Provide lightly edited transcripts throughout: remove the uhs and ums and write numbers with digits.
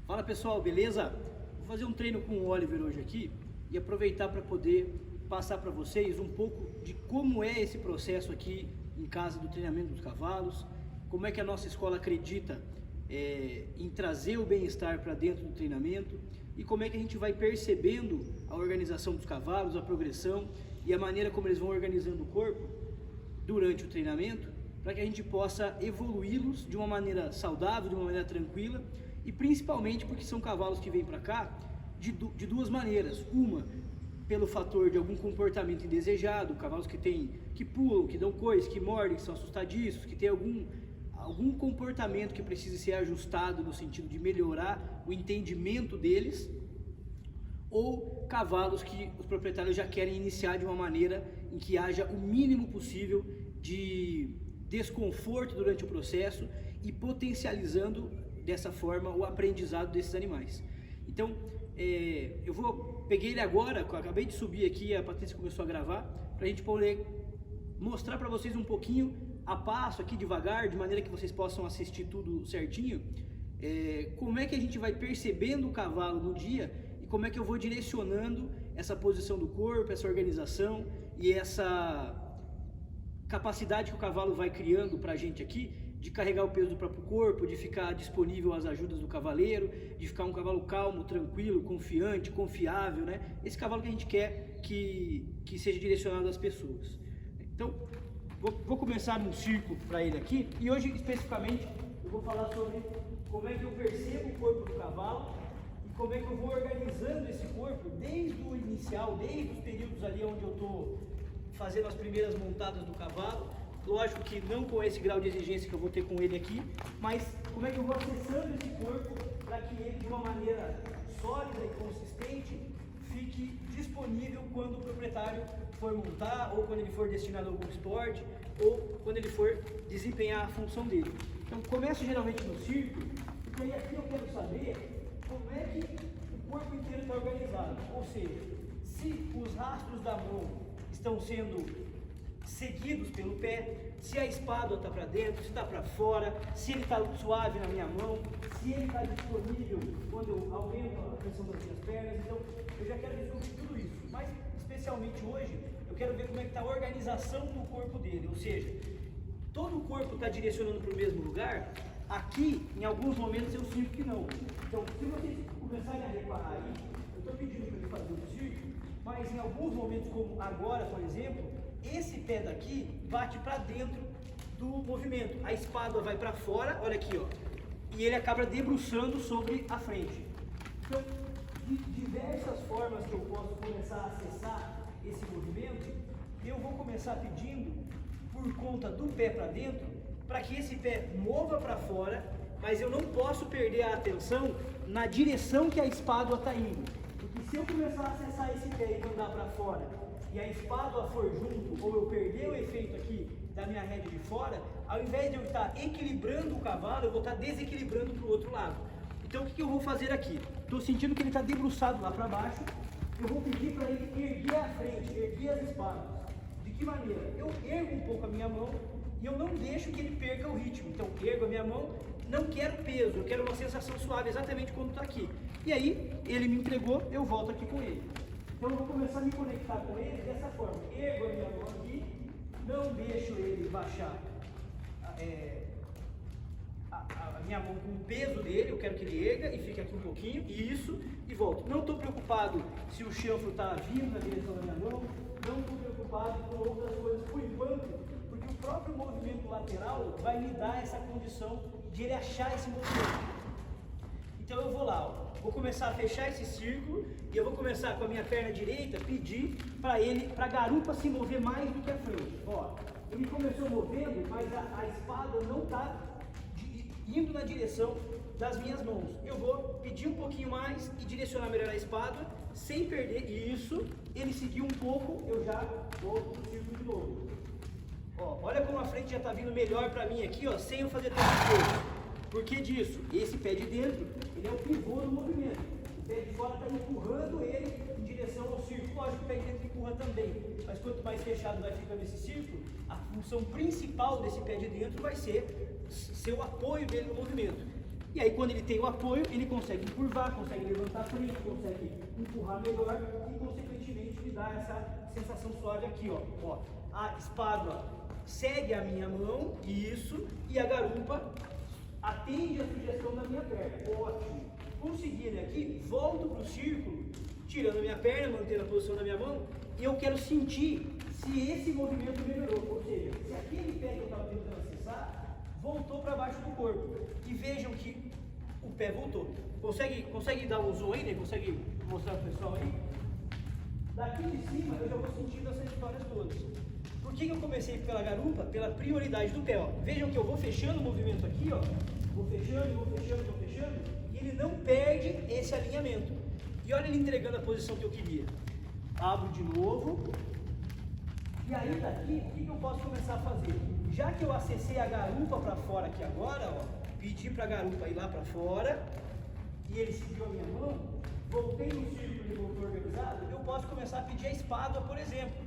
Fala pessoal, beleza? Vou fazer um treino com o Oliver hoje aqui e aproveitar para poder passar para vocês um pouco de como é esse processo aqui em casa do treinamento dos cavalos, como é que a nossa escola acredita em trazer o bem-estar para dentro do treinamento e como é que a gente vai percebendo a organização dos cavalos, a progressão e a maneira como eles vão organizando o corpo durante o treinamento, para que a gente possa evoluí-los de uma maneira saudável, de uma maneira tranquila, e principalmente porque são cavalos que vêm para cá de duas maneiras. Uma, pelo fator de algum comportamento indesejado, cavalos que pulam, que dão coice, que mordem, que são assustadiços, que tem algum comportamento que precisa ser ajustado no sentido de melhorar o entendimento deles, ou cavalos que os proprietários já querem iniciar de uma maneira em que haja o mínimo possível de desconforto durante o processo e potencializando dessa forma o aprendizado desses animais. Então, peguei ele agora, acabei de subir aqui, a Patrícia começou a gravar, para a gente poder mostrar para vocês um pouquinho a passo aqui devagar, de maneira que vocês possam assistir tudo certinho, como é que a gente vai percebendo o cavalo no dia e como é que eu vou direcionando essa posição do corpo, essa organização e essa capacidade que o cavalo vai criando para a gente aqui, de carregar o peso do próprio corpo, de ficar disponível às ajudas do cavaleiro, de ficar um cavalo calmo, tranquilo, confiante, confiável, né? Esse cavalo que a gente quer que seja direcionado às pessoas. Então, vou começar num círculo para ele aqui, e hoje especificamente eu vou falar sobre como é que eu percebo o corpo do cavalo e como é que eu vou organizando esse corpo desde o inicial, desde os períodos ali onde eu estou fazendo as primeiras montadas do cavalo. Lógico que não com esse grau de exigência que eu vou ter com ele aqui, mas como é que eu vou acessando esse corpo para que ele, de uma maneira sólida e consistente, fique disponível quando o proprietário for montar, ou quando ele for destinado a algum esporte, ou quando ele for desempenhar a função dele. Então começo geralmente no círculo, porque aí aqui eu quero saber como é que o corpo inteiro está organizado, ou seja, se os rastros da mão estão sendo seguidos pelo pé, se a espádua está para dentro, se está para fora, se ele está suave na minha mão, se ele está disponível quando eu aumento a pressão das minhas pernas. Então eu já quero descobrir tudo isso, mas especialmente hoje eu quero ver como é que está a organização do corpo dele, ou seja, todo o corpo está direcionando para o mesmo lugar. Aqui, em alguns momentos eu sinto que não. Então, se vocês começarem a reparar aí, eu estou pedindo para ele fazer um círculo, mas em alguns momentos, como agora, por exemplo, esse pé daqui bate para dentro do movimento, a espádua vai para fora, olha aqui, ó, e ele acaba debruçando sobre a frente. Então, de diversas formas que eu posso começar a acessar esse movimento, eu vou começar pedindo por conta do pé para dentro, para que esse pé mova para fora, mas eu não posso perder a atenção na direção que a espádua está indo, porque se eu começar a acessar esse pé e mandar para fora, e a espádua for junto, ou eu perder o efeito aqui da minha rédea de fora, ao invés de eu estar equilibrando o cavalo, eu vou estar desequilibrando para o outro lado. Então o que eu vou fazer aqui? Estou sentindo que ele está debruçado lá para baixo, eu vou pedir para ele erguer a frente, erguer as espáduas. De que maneira? Eu ergo um pouco a minha mão e eu não deixo que ele perca o ritmo. Então ergo a minha mão, não quero peso, eu quero uma sensação suave exatamente quando está aqui. E aí, ele me entregou, eu volto aqui com ele. Então eu vou começar a me conectar com ele dessa forma. Ergo a minha mão aqui, não deixo ele baixar a minha mão com o peso dele, eu quero que ele erga e fique aqui um pouquinho, isso, e volto. Não estou preocupado se o chanfro está vindo na direção da minha mão, não estou preocupado com outras coisas por enquanto, porque o próprio movimento lateral vai me dar essa condição de ele achar esse movimento. Então eu vou lá, ó. Vou começar a fechar esse círculo e eu vou começar com a minha perna direita pedir para a garupa se mover mais do que a frente. Ó, ele começou movendo, mas a espádua não está indo na direção das minhas mãos. Eu vou pedir um pouquinho mais e direcionar melhor a espádua sem perder isso. Ele seguiu um pouco, eu já volto para o círculo de novo. Ó, olha como a frente já está vindo melhor para mim aqui, ó, sem eu fazer tanto esforço. Por que disso? Esse pé de dentro, ele é o pivô do movimento. O pé de fora está empurrando ele em direção ao círculo. Lógico que o pé de dentro empurra também, mas quanto mais fechado vai ficando esse círculo, a função principal desse pé de dentro vai ser o apoio dele no movimento. E aí quando ele tem o apoio, ele consegue encurvar, consegue levantar a frente, consegue empurrar melhor e consequentemente me dá essa sensação suave aqui, ó. A espádua segue a minha mão, isso, e a garupa atende a sugestão da minha perna. Ótimo. Consegui ele aqui, volto para o círculo, tirando a minha perna, mantendo a posição da minha mão, e eu quero sentir se esse movimento melhorou. Ou seja, se aquele pé que eu estava tentando acessar, voltou para baixo do corpo. E vejam que o pé voltou. Consegue dar um zoom aí, né? Consegue mostrar para o pessoal aí? Daqui de cima eu já vou sentindo essas histórias todas. Por que eu comecei pela garupa? Pela prioridade do pé, ó. Vejam que eu vou fechando o movimento aqui, ó. Vou fechando, e ele não perde esse alinhamento. E olha ele entregando a posição que eu queria. Abro de novo. E aí daqui, o que eu posso começar a fazer? Já que eu acessei a garupa para fora aqui agora, ó, pedi para a garupa ir lá para fora, e ele seguiu a minha mão, voltei no círculo e voltou organizado, eu posso começar a pedir a espádua, por exemplo.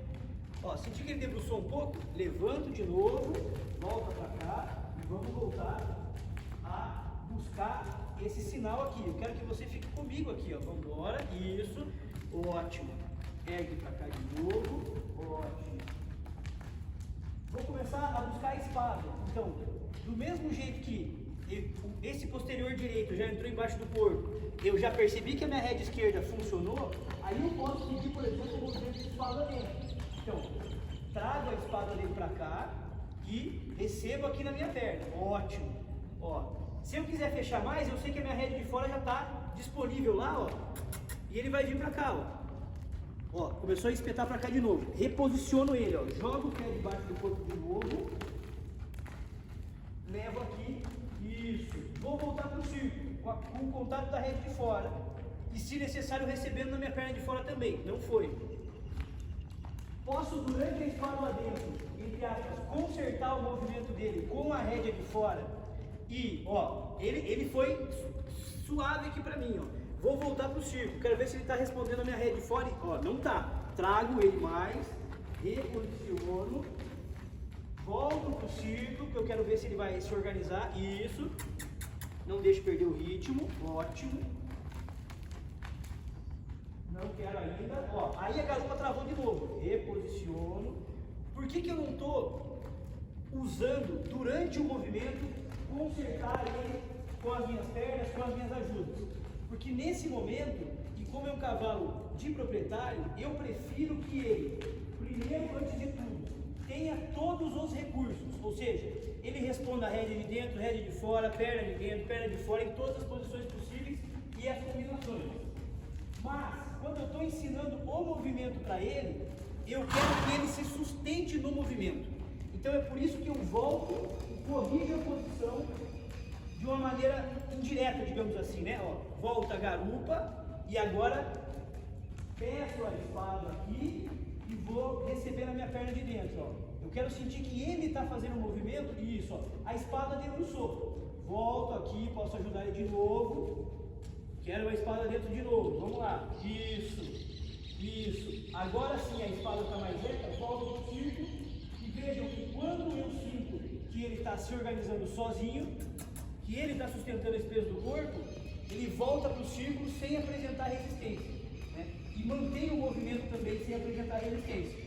Ó, senti que ele debruçou um pouco, levanto de novo, volta para cá, e vamos voltar a buscar esse sinal aqui. Eu quero que você fique comigo aqui, ó. Vamos embora, isso, ótimo. Ergue para cá de novo, ótimo. Vou começar a buscar a espada. Então, do mesmo jeito que esse posterior direito já entrou embaixo do corpo, eu já percebi que a minha rede esquerda funcionou, aí eu posso pedir, por exemplo, o movimento de espada dentro. Então, trago a espada dele para cá e recebo aqui na minha perna. Ótimo. Ó, se eu quiser fechar mais, eu sei que a minha rede de fora já está disponível lá, ó. E ele vai vir para cá, ó. Ó, começou a espetar para cá de novo. Reposiciono ele, ó. Jogo o pé debaixo do corpo de novo. Levo aqui. Isso. Vou voltar para o círculo, com o contato da rede de fora. E se necessário, recebendo na minha perna de fora também. Não foi. Posso, durante a espada lá dentro, entre aspas, consertar o movimento dele com a rédea de fora. E, ó, ele foi suave aqui pra mim, ó. Vou voltar pro círculo, quero ver se ele tá respondendo a minha rédea de fora. E, ó, não tá. Trago ele mais, reposiciono, volto pro círculo, que eu quero ver se ele vai se organizar. Isso. Não deixe perder o ritmo. Ótimo. Não quero ainda. Ó, aí a garupa travou de novo. Reposiciono. Por que eu não estou usando, durante o movimento, consertar ele com as minhas pernas, com as minhas ajudas? Porque nesse momento, e como é um cavalo de proprietário, eu prefiro que ele, primeiro, antes de tudo, tenha todos os recursos. Ou seja, ele responda a rédea de dentro, rédea de fora, perna de dentro, perna de fora, em todas as posições possíveis e as combinações. Mas, quando eu estou ensinando o movimento para ele, eu quero que ele se sustente no movimento. Então é por isso que eu volto e corrijo a posição de uma maneira indireta, digamos assim, né? Ó, volta a garupa e agora peço a espada aqui e vou receber na minha perna de dentro, ó. Eu quero sentir que ele está fazendo o movimento, isso, ó. A espada debruçou. Volto aqui, posso ajudar ele de novo. Quero a espada dentro de novo, vamos lá, isso, agora sim a espada está mais reta, volto para o círculo e vejam que quando eu sinto que ele está se organizando sozinho, que ele está sustentando esse peso do corpo, ele volta para o círculo sem apresentar resistência, né? E mantém o movimento também sem apresentar resistência.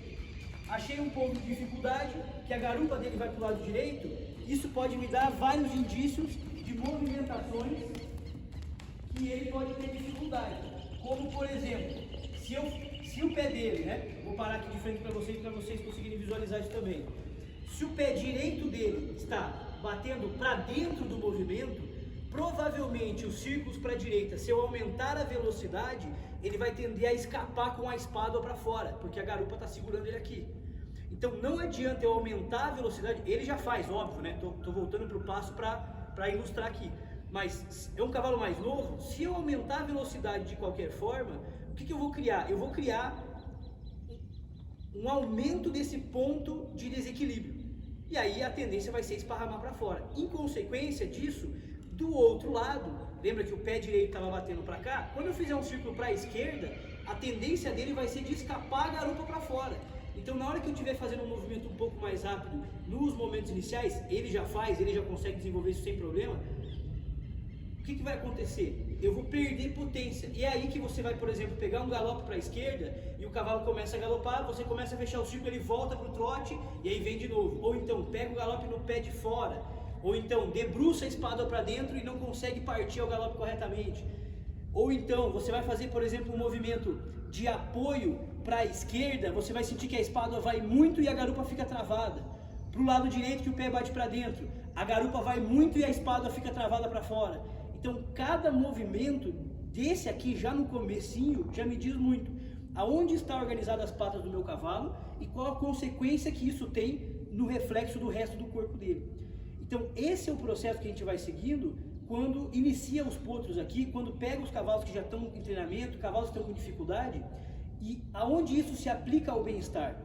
Achei um pouco de dificuldade, que a garupa dele vai para o lado direito, isso pode me dar vários indícios de movimentações que ele pode ter dificuldade, como por exemplo, se o pé dele, né, vou parar aqui de frente para vocês conseguirem visualizar isso também, se o pé direito dele está batendo para dentro do movimento, provavelmente os círculos para a direita, se eu aumentar a velocidade, ele vai tender a escapar com a espada para fora, porque a garupa está segurando ele aqui. Então não adianta eu aumentar a velocidade, ele já faz, óbvio, né, tô voltando para o passo para ilustrar aqui. Mas é um cavalo mais novo, se eu aumentar a velocidade de qualquer forma, o que eu vou criar? Eu vou criar um aumento desse ponto de desequilíbrio. E aí a tendência vai ser esparramar para fora. Em consequência disso, do outro lado, lembra que o pé direito estava batendo para cá? Quando eu fizer um círculo para a esquerda, a tendência dele vai ser de escapar a garupa para fora. Então na hora que eu estiver fazendo um movimento um pouco mais rápido, nos momentos iniciais, ele já consegue desenvolver isso sem problema. o que vai acontecer? Eu vou perder potência. E é aí que você vai, por exemplo, pegar um galope para a esquerda e o cavalo começa a galopar, você começa a fechar o círculo, ele volta para o trote e aí vem de novo. Ou então pega o galope no pé de fora, ou então debruça a espada para dentro e não consegue partir ao galope corretamente. Ou então você vai fazer, por exemplo, um movimento de apoio para a esquerda, você vai sentir que a espada vai muito e a garupa fica travada. Para o lado direito que o pé bate para dentro, a garupa vai muito e a espada fica travada para fora. Então cada movimento desse aqui já no comecinho já me diz muito aonde está organizadas as patas do meu cavalo e qual a consequência que isso tem no reflexo do resto do corpo dele. Então esse é o processo que a gente vai seguindo quando inicia os potros aqui, quando pega os cavalos que já estão em treinamento, cavalos que estão com dificuldade, e aonde isso se aplica ao bem-estar.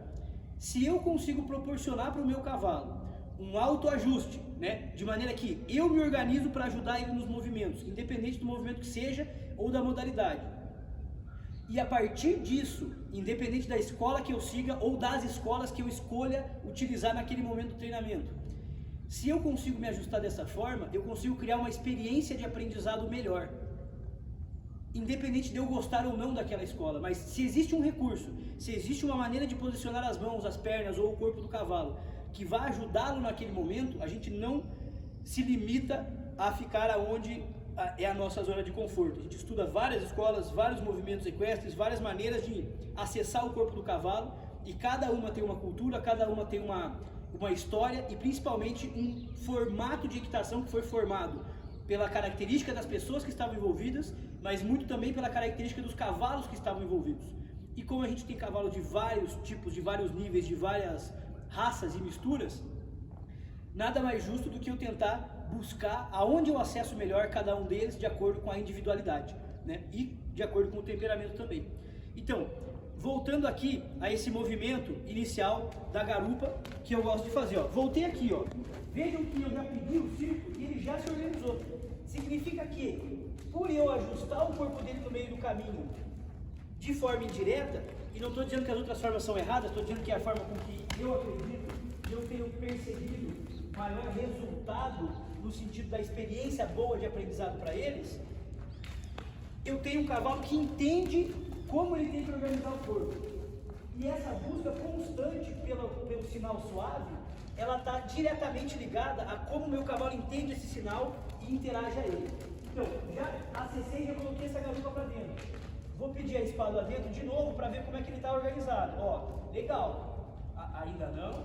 Se eu consigo proporcionar para o meu cavalo um autoajuste, né, de maneira que eu me organizo para ajudar ele nos movimentos, independente do movimento que seja ou da modalidade. E a partir disso, independente da escola que eu siga ou das escolas que eu escolha utilizar naquele momento do treinamento, se eu consigo me ajustar dessa forma, eu consigo criar uma experiência de aprendizado melhor. Independente de eu gostar ou não daquela escola, mas se existe um recurso, se existe uma maneira de posicionar as mãos, as pernas ou o corpo do cavalo que vai ajudá-lo naquele momento, a gente não se limita a ficar aonde é a nossa zona de conforto. A gente estuda várias escolas, vários movimentos equestres, várias maneiras de acessar o corpo do cavalo, e cada uma tem uma cultura, cada uma tem uma história e principalmente um formato de equitação que foi formado pela característica das pessoas que estavam envolvidas, mas muito também pela característica dos cavalos que estavam envolvidos. E como a gente tem cavalos de vários tipos, de vários níveis, de várias raças e misturas, nada mais justo do que eu tentar buscar aonde eu acesso melhor cada um deles de acordo com a individualidade, né? E de acordo com o temperamento também. Então, voltando aqui a esse movimento inicial da garupa que eu gosto de fazer, ó. Voltei aqui, ó. Vejam que eu já pedi o círculo e ele já se organizou. Significa que, por eu ajustar o corpo dele no meio do caminho de forma indireta, e não estou dizendo que as outras formas são erradas, estou dizendo que é a forma com que eu acredito e eu tenho percebido maior resultado no sentido da experiência boa de aprendizado para eles, eu tenho um cavalo que entende como ele tem que organizar o corpo. E essa busca constante pelo sinal suave, ela está diretamente ligada a como o meu cavalo entende esse sinal e interage a ele. Então, já acessei e já coloquei essa garupa para dentro. Vou pedir a espada lá dentro de novo para ver como é que ele está organizado. Ó, legal. Ainda não.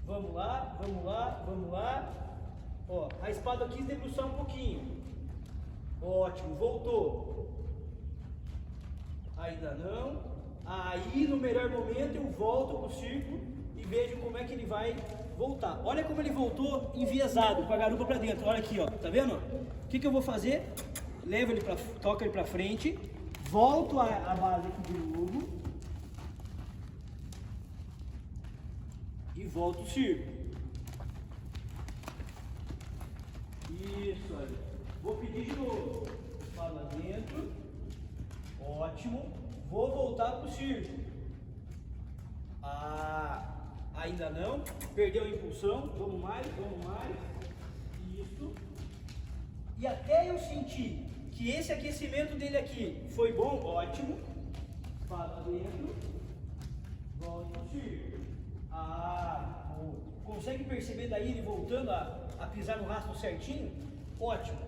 Vamos lá, vamos lá, vamos lá. Ó, a espada quis debruçar um pouquinho. Ótimo, voltou. Ainda não. Aí, no melhor momento, eu volto para o círculo e vejo como é que ele vai voltar. Olha como ele voltou enviesado, com a garupa para dentro. Olha aqui, ó. Tá vendo? O que eu vou fazer? Levo ele toco ele para frente. Volto a base aqui de novo. E volto o círculo. Isso aí. Vou pedir de novo. Fala dentro. Ótimo. Vou voltar para o círculo. Ainda não. Perdeu a impulsão. Vamos mais, vamos mais. Isso. E até eu sentir que esse aquecimento dele aqui foi bom, ótimo. Fala dentro. Volta para o círculo. Consegue perceber daí ele voltando a pisar no rastro certinho? Ótimo.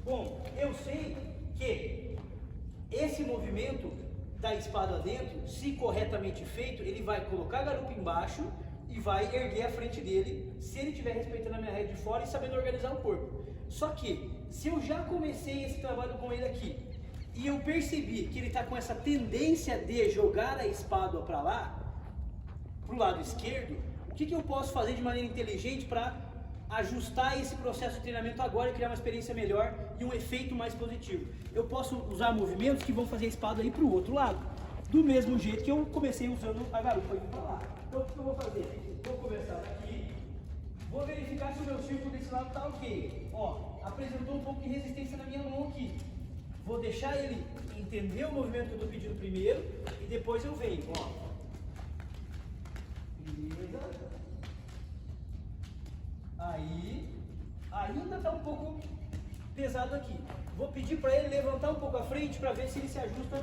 Bom, eu sei que esse movimento da espada dentro, se corretamente feito, ele vai colocar a garupa embaixo e vai erguer a frente dele, se ele estiver respeitando a minha rede de fora e sabendo organizar o corpo. Só que, se eu já comecei esse trabalho com ele aqui, e eu percebi que ele está com essa tendência de jogar a espada para lá, para o lado esquerdo, o que eu posso fazer de maneira inteligente para ajustar esse processo de treinamento agora e criar uma experiência melhor e um efeito mais positivo? Eu posso usar movimentos que vão fazer a espada ir para o outro lado, do mesmo jeito que eu comecei usando a garupa indo para lá. Então o que eu vou fazer? Vou começar daqui, vou verificar se o meu círculo desse lado está ok. Ó, apresentou um pouco de resistência na minha mão aqui. Vou deixar ele entender o movimento que eu estou pedindo primeiro e depois eu venho, ó. Beleza. Aí, ainda está um pouco pesado aqui. Vou pedir para ele levantar um pouco a frente para ver se ele se ajusta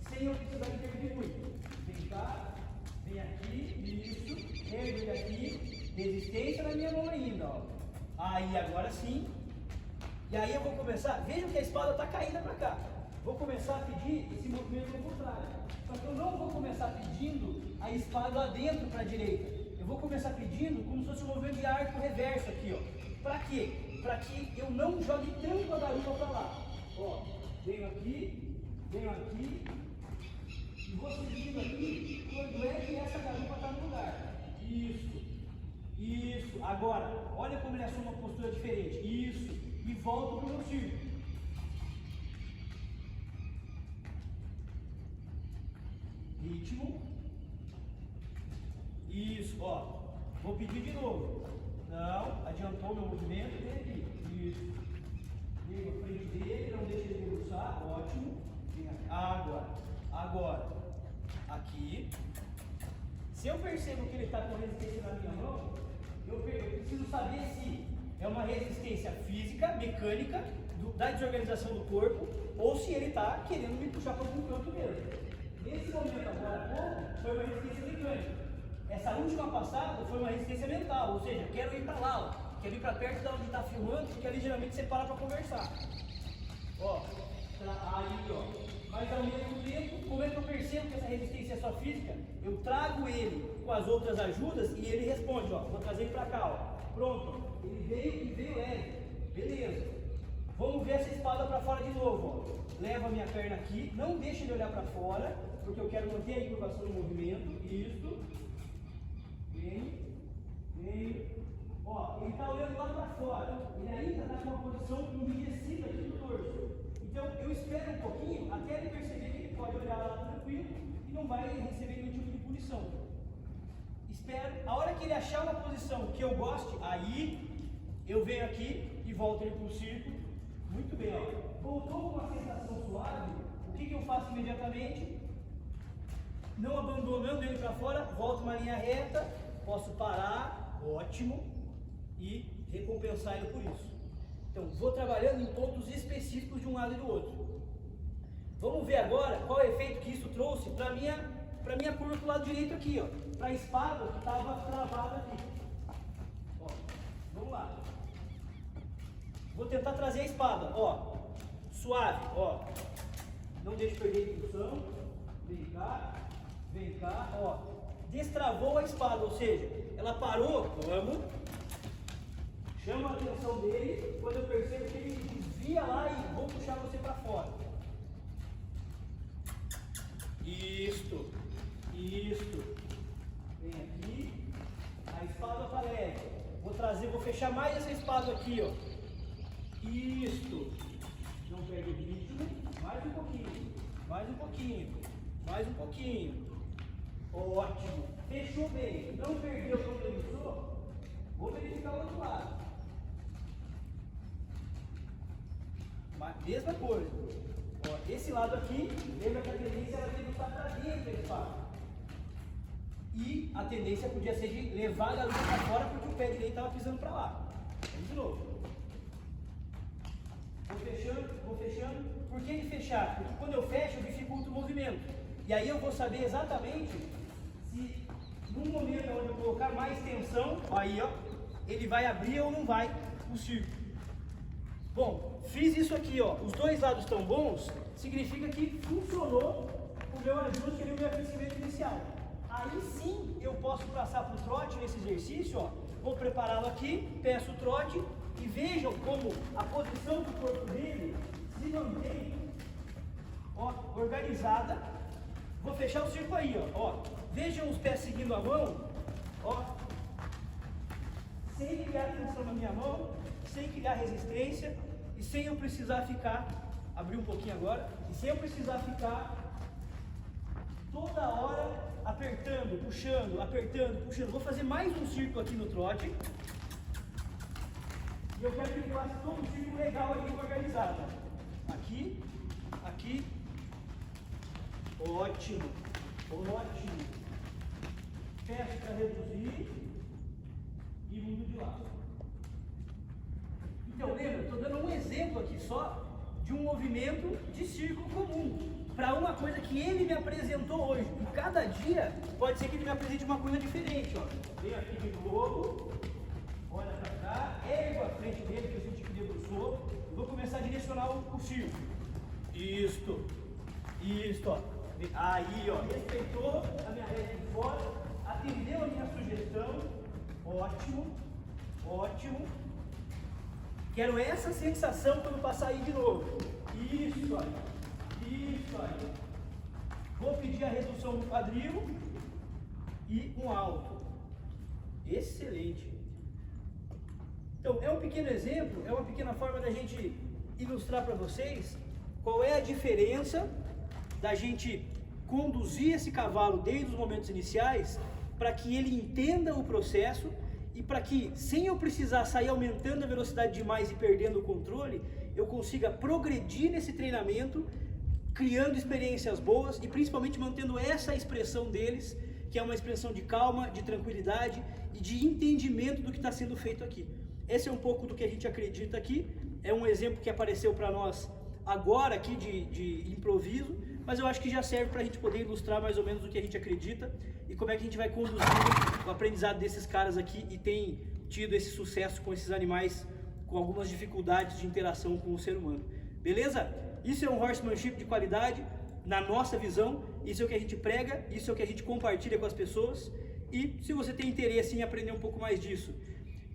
sem eu precisar intervir muito. Vem cá, vem aqui, isso, ergue aqui, resistência na minha mão ainda, ó. Aí agora sim. E aí eu vou começar, vejam que a espada está caída para cá. Vou começar a pedir esse movimento ao contrário. Só que eu não vou começar pedindo a espada lá dentro para a direita. Eu vou começar pedindo como se fosse um movimento de arco reverso aqui, ó. Para quê? Para que eu não jogue tanto a garupa para lá. Ó, venho aqui e vou seguindo aqui quando é que essa garupa está no lugar. Isso. Agora, olha como ele assume uma postura diferente. Isso. E volto para o meu círculo. Ritmo. Isso, ó. Vou pedir de novo. Não, adiantou meu movimento, vem aqui. Isso. Vem à frente dele, não deixe ele debruçar. Ótimo. Vem aqui. Agora. Aqui. Se eu percebo que ele está com resistência na minha mão, eu preciso saber se é uma resistência física, mecânica, da desorganização do corpo, ou se ele está querendo me puxar para algum canto mesmo. Nesse momento agora há pouco, foi uma resistência mecânica. Essa última passada foi uma resistência mental, ou seja, quero ir para lá, ó, quero ir para perto de onde está filmando, porque ali geralmente você para conversar. Ó, aí, ó. Mas ao mesmo tempo, como é que eu percebo que essa resistência é só física? Eu trago ele com as outras ajudas e ele responde, ó, vou trazer ele para cá, ó. Pronto, ele veio leve, beleza. Vamos ver essa espada para fora de novo, ó. Leva a minha perna aqui, não deixa ele olhar para fora, porque eu quero manter a encurvação do movimento, isso. Vem. Ó, ele está olhando lá para fora, ele ainda está com uma posição umedecida aqui no torso. Então eu espero um pouquinho até ele perceber que ele pode olhar lá tranquilo e não vai receber nenhum tipo de punição. Espero, a hora que ele achar uma posição que eu goste, aí eu venho aqui e volto ele para o círculo. Muito bem, ó. Voltou com uma sensação suave, o que eu faço imediatamente? Não abandonando ele para fora, volto uma linha reta, posso parar, ótimo, e recompensar ele por isso. Então, vou trabalhando em pontos específicos de um lado e do outro. Vamos ver agora qual é o efeito que isso trouxe para a minha curva do lado direito aqui, ó. Para a espada que estava travada aqui. Ó, vamos lá. Vou tentar trazer a espada, ó. Suave, ó. Não deixe perder a impulsão. Vem cá, ó. Destravou a espada, ou seja, ela parou, vamos. Chama a atenção dele, quando eu percebo que ele desvia lá e vou puxar você para fora. Isto. Vem aqui, a espada está leve. Vou fechar mais essa espada aqui, ó. Isto. Não perde o ritmo, mais um pouquinho. Ótimo. Fechou bem, não perdeu o que ele usou. Vou verificar o outro lado. Mesma coisa. Ó, esse lado aqui, lembra que a tendência era de lutar para dentro da espada. E a tendência podia ser de levar a luta para fora porque o pé direito estava pisando para lá. Vamos de novo. Vou fechando. Por que de fechar? Porque quando eu fecho, eu dificulto o movimento. E aí eu vou saber exatamente se num momento onde eu colocar mais tensão, aí ó, ele vai abrir ou não vai o círculo. Bom, fiz isso aqui, ó. Os dois lados estão bons, significa que funcionou o meu ajuste e o meu aquecimento inicial. Aí sim eu posso passar para o trote nesse exercício, ó. Vou prepará-lo aqui, peço o trote e vejam como a posição do corpo dele se mantém, ó, organizada. Vou fechar o círculo aí, ó. Vejam os pés seguindo a mão, ó. Sem criar tensão na minha mão, sem criar resistência e sem eu precisar ficar, abrir um pouquinho agora, e sem eu precisar ficar toda hora apertando, puxando. Vou fazer mais um círculo aqui no trote. E eu quero que ele faça todo um círculo legal aqui organizado. Aqui. Ótimo. Fecho para reduzir e mudo de lado. Então, lembra, estou dando um exemplo movimento de círculo comum, para uma coisa que ele me apresentou hoje. E cada dia pode ser que ele me apresente uma coisa diferente, ó. Venho aqui de novo, olha para cá, ergo a frente dele, que eu senti que debruçou, vou começar a direcionar o círculo. Isto, ó. Aí, ó, respeitou a minha reta de fora, atendeu a minha sugestão, ótimo, ótimo. Quero essa sensação quando passar aí de novo. Isso aí, isso aí. Vou pedir a redução do quadril e um alto. Excelente. Então, é um pequeno exemplo, é uma pequena forma da gente ilustrar para vocês qual é a diferença da gente conduzir esse cavalo desde os momentos iniciais para que ele entenda o processo e para que, sem eu precisar sair aumentando a velocidade demais e perdendo o controle, eu consiga progredir nesse treinamento, criando experiências boas e principalmente mantendo essa expressão deles, que é uma expressão de calma, de tranquilidade e de entendimento do que está sendo feito aqui. Esse é um pouco do que a gente acredita aqui, é um exemplo que apareceu para nós agora aqui de improviso, mas eu acho que já serve para a gente poder ilustrar mais ou menos o que a gente acredita e como é que a gente vai conduzir o aprendizado desses caras aqui e tem tido esse sucesso com esses animais com algumas dificuldades de interação com o ser humano. Beleza? Isso é um horsemanship de qualidade, na nossa visão, isso é o que a gente prega, isso é o que a gente compartilha com as pessoas e se você tem interesse em aprender um pouco mais disso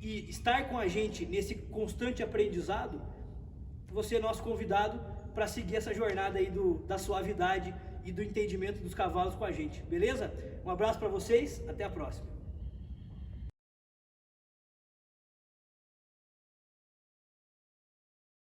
e estar com a gente nesse constante aprendizado, você é nosso convidado para seguir essa jornada aí da suavidade e do entendimento dos cavalos com a gente, beleza? Um abraço para vocês, até a próxima.